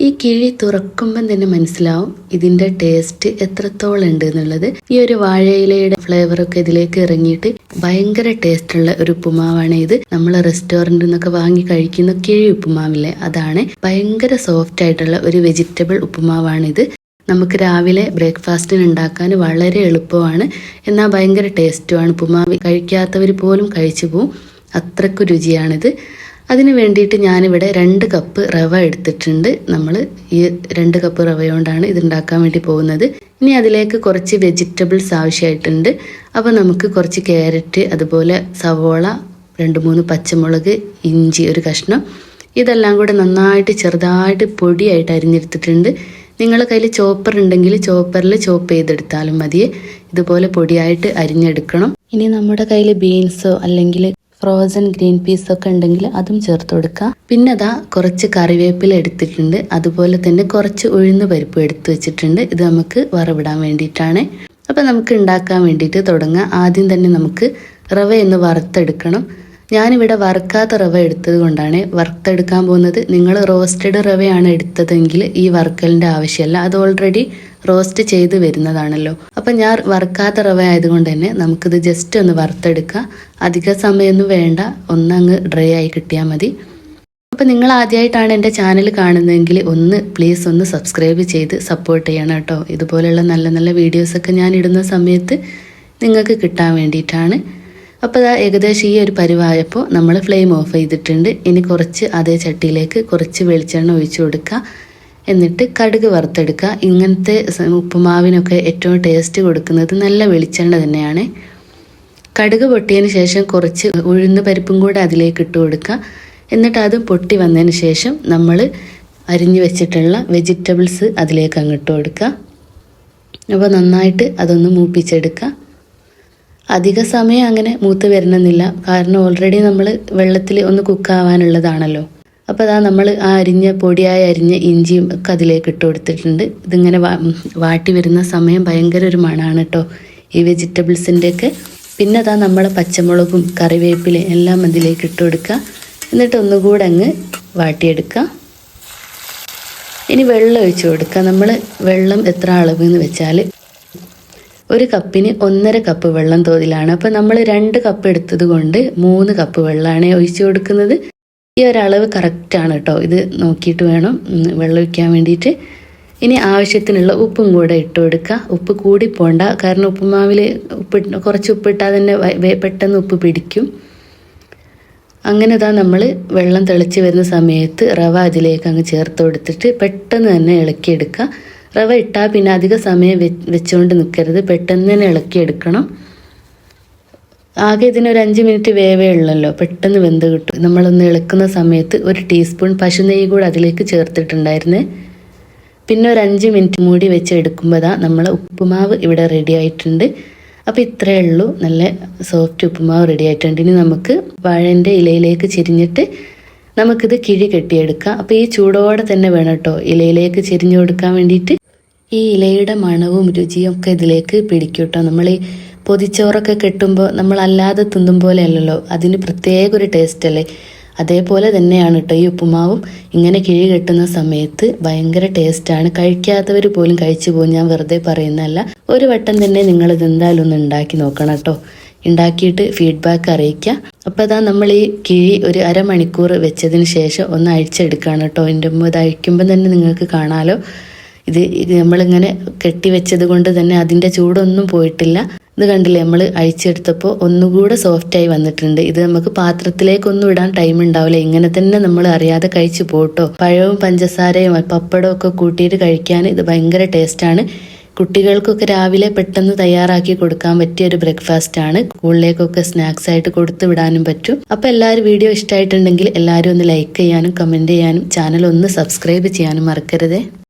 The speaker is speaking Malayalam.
ഈ കിഴി തുറക്കുമ്പം തന്നെ മനസ്സിലാവും ഇതിന്റെ ടേസ്റ്റ് എത്രത്തോളം ഉണ്ട് എന്നുള്ളത്. ഈ ഒരു വാഴയിലയുടെ ഫ്ലേവറൊക്കെ ഇതിലേക്ക് ഇറങ്ങിയിട്ട് ഭയങ്കര ടേസ്റ്റ് ഉള്ള ഒരു ഉപ്പുമാവാണ് ഇത്. നമ്മൾ റെസ്റ്റോറന്റിൽ നിന്നൊക്കെ വാങ്ങി കഴിക്കുന്ന കിഴി ഉപ്പുമാവില്ലേ, അതാണ്. ഭയങ്കര സോഫ്റ്റ് ആയിട്ടുള്ള ഒരു വെജിറ്റബിൾ ഉപ്പുമാവാണിത്. നമുക്ക് രാവിലെ ബ്രേക്ക്ഫാസ്റ്റിന് ഉണ്ടാക്കാൻ വളരെ എളുപ്പമാണ്, എന്നാൽ ഭയങ്കര ടേസ്റ്റുമാണ്. ഉപ്പുമാവ് കഴിക്കാത്തവർ പോലും കഴിച്ചു പോവും, അത്രയ്ക്ക് രുചിയാണിത്. അതിന് വേണ്ടിയിട്ട് ഞാനിവിടെ 2 കപ്പ് റവ എടുത്തിട്ടുണ്ട്. നമ്മൾ ഈ 2 കപ്പ് റവ കൊണ്ടാണ് ഇത് ഉണ്ടാക്കാൻ വേണ്ടി പോകുന്നത്. ഇനി അതിലേക്ക് കുറച്ച് വെജിറ്റബിൾസ് ആവശ്യമായിട്ടുണ്ട്. അപ്പോൾ നമുക്ക് കുറച്ച് ക്യാരറ്റ്, അതുപോലെ സവോള, 2-3 പച്ചമുളക്, ഇഞ്ചി ഒരു കഷ്ണം, ഇതെല്ലാം കൂടെ നന്നായിട്ട് ചെറുതായിട്ട് പൊടിയായിട്ട് അരിഞ്ഞെടുത്തിട്ടുണ്ട്. നിങ്ങളുടെ കയ്യിൽ ചോപ്പർ ഉണ്ടെങ്കിൽ ചോപ്പറിൽ ചോപ്പ് ചെയ്തെടുത്താലും മതിയെ. ഇതുപോലെ പൊടിയായിട്ട് അരിഞ്ഞെടുക്കണം. ഇനി നമ്മുടെ കയ്യിൽ ബീൻസോ അല്ലെങ്കിൽ ഫ്രോസൺ ഗ്രീൻ പീസ് ഒക്കെ ഉണ്ടെങ്കിൽ അതും ചേർത്ത് കൊടുക്കുക. പിന്നെ അതാ കുറച്ച് കറിവേപ്പില എടുത്തിട്ടുണ്ട്, അതുപോലെ തന്നെ കുറച്ച് ഉഴുന്ന് പരിപ്പ് എടുത്തു വെച്ചിട്ടുണ്ട്. ഇത് നമുക്ക് വറവിടാൻ വേണ്ടിയിട്ടാണ്. അപ്പം നമുക്ക് ഉണ്ടാക്കാൻ വേണ്ടിയിട്ട് തുടങ്ങാം. ആദ്യം തന്നെ നമുക്ക് റവ ഒന്ന് വറുത്തെടുക്കണം. ഞാനിവിടെ വറുക്കാത്ത റവ എടുത്തത് കൊണ്ടാണ് വറുത്തെടുക്കാൻ പോകുന്നത്. നിങ്ങൾ റോസ്റ്റഡ് റവയാണ് എടുത്തതെങ്കിൽ ഈ വറുക്കലിൻ്റെ ആവശ്യമല്ല, അത് ഓൾറെഡി റോസ്റ്റ് ചെയ്ത് വരുന്നതാണല്ലോ. അപ്പം ഞാൻ വറുക്കാത്ത റവ ആയതുകൊണ്ട് തന്നെ നമുക്കിത് ജസ്റ്റ് ഒന്ന് വറുത്തെടുക്കാം. അധിക സമയമൊന്നും വേണ്ട, ഒന്നങ്ങ് ഡ്രൈ ആയി കിട്ടിയാൽ മതി. അപ്പം നിങ്ങൾ ആദ്യമായിട്ടാണ് എൻ്റെ ചാനൽ കാണുന്നതെങ്കിൽ പ്ലീസ് ഒന്ന് സബ്സ്ക്രൈബ് ചെയ്ത് സപ്പോർട്ട് ചെയ്യണം കേട്ടോ. ഇതുപോലെയുള്ള നല്ല നല്ല വീഡിയോസൊക്കെ ഞാൻ ഇടുന്ന സമയത്ത് നിങ്ങൾക്ക് കിട്ടാൻ വേണ്ടിയിട്ടാണ്. അപ്പോൾ ഏകദേശം ഈ ഒരു പരിവായപ്പോൾ നമ്മൾ ഫ്ലെയിം ഓഫ് ചെയ്തിട്ടുണ്ട്. ഇനി കുറച്ച് അതേ ചട്ടിയിലേക്ക് കുറച്ച് വെളിച്ചെണ്ണ ഒഴിച്ചു കൊടുക്കുക. എന്നിട്ട് കടുക് വറുത്തെടുക്കുക. ഇങ്ങനത്തെ ഉപ്പുമാവിനൊക്കെ ഏറ്റവും ടേസ്റ്റ് കൊടുക്കുന്നത് നല്ല വെളിച്ചെണ്ണ തന്നെയാണ്. കടുക് പൊട്ടിയതിന് ശേഷം കുറച്ച് ഉഴുന്ന് പരിപ്പും കൂടെ അതിലേക്ക് ഇട്ട് കൊടുക്കുക. എന്നിട്ട് അത് പൊട്ടി വന്നതിന് ശേഷം നമ്മൾ അരിഞ്ഞു വെച്ചിട്ടുള്ള വെജിറ്റബിൾസ് അതിലേക്ക് അങ്ങിട്ട് കൊടുക്കുക. അപ്പോൾ നന്നായിട്ട് അതൊന്ന് മൂപ്പിച്ചെടുക്കുക. അധിക സമയം അങ്ങനെ മൂത്ത് വരണമെന്നില്ല, കാരണം ഓൾറെഡി നമ്മൾ വെള്ളത്തിൽ ഒന്ന് കുക്കാവാനുള്ളതാണല്ലോ. അപ്പോൾ അതാ നമ്മൾ പൊടിയായി അരിഞ്ഞ ഇഞ്ചിയും ഒക്കെ അതിലേക്ക് ഇട്ട് കൊടുത്തിട്ടുണ്ട്. ഇതിങ്ങനെ വാട്ടി വരുന്ന സമയം ഭയങ്കര ഒരു മണമാണ് കേട്ടോ ഈ വെജിറ്റബിൾസിൻ്റെയൊക്കെ. പിന്നെ അതാ നമ്മൾ പച്ചമുളകും കറിവേപ്പിലയും എല്ലാം അതിലേക്ക് ഇട്ട് കൊടുക്കുക. എന്നിട്ട് ഒന്നുകൂടെ അങ്ങ് വാട്ടിയെടുക്കുക. ഇനി വെള്ളം ഒഴിച്ച് കൊടുക്കുക. നമ്മൾ വെള്ളം എത്ര അളവ് എന്ന് വെച്ചാൽ 1 കപ്പിന് 1.5 കപ്പ് വെള്ളം തോതിലാണ്. അപ്പോൾ നമ്മൾ 2 കപ്പ് എടുത്തത് കൊണ്ട് 3 കപ്പ് വെള്ളമാണ് ഒഴിച്ചു കൊടുക്കുന്നത്. ഈ ഒരളവ് കറക്റ്റാണ് കേട്ടോ. ഇത് നോക്കിയിട്ട് വേണം വെള്ളം ഒഴിക്കാൻ വേണ്ടിയിട്ട്. ഇനി ആവശ്യത്തിനുള്ള ഉപ്പും കൂടെ ഇട്ട് കൊടുക്കുക. ഉപ്പ് കൂടി പോണ്ട, കാരണം ഉപ്പുമാവിൽ കുറച്ച് ഉപ്പിട്ടാൽ തന്നെ പെട്ടെന്ന് ഉപ്പ് പിടിക്കും. അങ്ങനെ നമ്മൾ വെള്ളം തിളച്ച് വരുന്ന സമയത്ത് റവ അതിലേക്ക് അങ്ങ് ചേർത്ത് കൊടുത്തിട്ട് പെട്ടെന്ന് തന്നെ ഇളക്കിയെടുക്കുക. റവ ഇട്ടാൽ പിന്നെ അധിക സമയം വെച്ചുകൊണ്ട് നിൽക്കരുത്, പെട്ടെന്ന് തന്നെ ഇളക്കിയെടുക്കണം. ആകെ ഇതിനൊരു 5 മിനിറ്റ് വേവേ ഉള്ളല്ലോ, പെട്ടെന്ന് വെന്ത് കിട്ടും. നമ്മളൊന്ന് ഇളക്കുന്ന സമയത്ത് 1 ടീസ്പൂൺ പശുനെയ്യ് കൂടെ അതിലേക്ക് ചേർത്തിട്ടുണ്ടായിരുന്നു. പിന്നെ ഒരു 5 മിനിറ്റ് മൂടി വെച്ച് എടുക്കുമ്പോൾ നമ്മളെ ഉപ്പുമാവ് ഇവിടെ റെഡി ആയിട്ടുണ്ട്. അപ്പോൾ ഇത്രയേ ഉള്ളൂ, നല്ല സോഫ്റ്റ് ഉപ്പുമാവ് റെഡി ആയിട്ടുണ്ട്. ഇനി നമുക്ക് വാഴൻ്റെ ഇലയിലേക്ക് ചെരിഞ്ഞിട്ട് നമുക്കിത് കിഴി കെട്ടിയെടുക്കാം. അപ്പോൾ ഈ ചൂടോടെ തന്നെ വേണം കേട്ടോ ഇലയിലേക്ക് ചെരിഞ്ഞു കൊടുക്കാൻ വേണ്ടിയിട്ട്. ഈ ഇലയുടെ മണവും രുചിയും ഒക്കെ ഇതിലേക്ക് പിടിക്കും കേട്ടോ. നമ്മൾ ഈ പൊതിച്ചോറൊക്കെ കെട്ടുമ്പോൾ നമ്മളല്ലാതെ തിന്നും പോലെ അല്ലല്ലോ, അതിന് പ്രത്യേക ഒരു ടേസ്റ്റ് അല്ലേ. അതേപോലെ തന്നെയാണ് കേട്ടോ ഈ ഉപ്പുമാവും. ഇങ്ങനെ കിഴി കെട്ടുന്ന സമയത്ത് ഭയങ്കര ടേസ്റ്റാണ്. കഴിക്കാത്തവർ പോലും കഴിച്ചു പോകും, ഞാൻ വെറുതെ പറയുന്നതല്ല. ഒരു വട്ടം തന്നെ നിങ്ങളിത് എന്തായാലും ഒന്ന് ഉണ്ടാക്കി നോക്കണം കേട്ടോ. ഉണ്ടാക്കിയിട്ട് ഫീഡ്ബാക്ക് അറിയിക്കുക. അപ്പോൾ നമ്മൾ ഈ കിഴി ഒരു അരമണിക്കൂർ വെച്ചതിന് ശേഷം ഒന്ന് അഴിച്ചെടുക്കുകയാണ് കേട്ടോ. എൻ്റെ ഇത് അഴിക്കുമ്പം തന്നെ നിങ്ങൾക്ക് കാണാമല്ലോ, ഇത് നമ്മളിങ്ങനെ കെട്ടിവെച്ചത് കൊണ്ട് തന്നെ അതിൻ്റെ ചൂടൊന്നും പോയിട്ടില്ല. ഇത് കണ്ടില്ലേ, നമ്മൾ അഴിച്ചെടുത്തപ്പോൾ ഒന്നുകൂടെ സോഫ്റ്റായി വന്നിട്ടുണ്ട്. ഇത് നമുക്ക് പാത്രത്തിലേക്കൊന്നും ഇടാൻ ടൈം ഉണ്ടാവില്ല, ഇങ്ങനെ തന്നെ നമ്മൾ അറിയാതെ കഴിച്ചു പോട്ടോ. പഴവും പഞ്ചസാരയും പപ്പടവും ഒക്കെ കൂട്ടിയിട്ട് കഴിക്കാൻ ഇത് ഭയങ്കര ടേസ്റ്റാണ്. കുട്ടികൾക്കൊക്കെ രാവിലെ പെട്ടെന്ന് തയ്യാറാക്കി കൊടുക്കാൻ പറ്റിയ ഒരു ബ്രേക്ക്ഫാസ്റ്റ് ആണ്. സ്കൂളിലേക്കൊക്കെ സ്നാക്സ് ആയിട്ട് കൊടുത്തു വിടാനും പറ്റും. അപ്പോൾ എല്ലാവരും വീഡിയോ ഇഷ്ടമായിട്ടുണ്ടെങ്കിൽ എല്ലാവരും ഒന്ന് ലൈക്ക് ചെയ്യാനും കമൻറ്റ് ചെയ്യാനും ചാനൽ ഒന്ന് സബ്സ്ക്രൈബ് ചെയ്യാനും മറക്കരുതേ.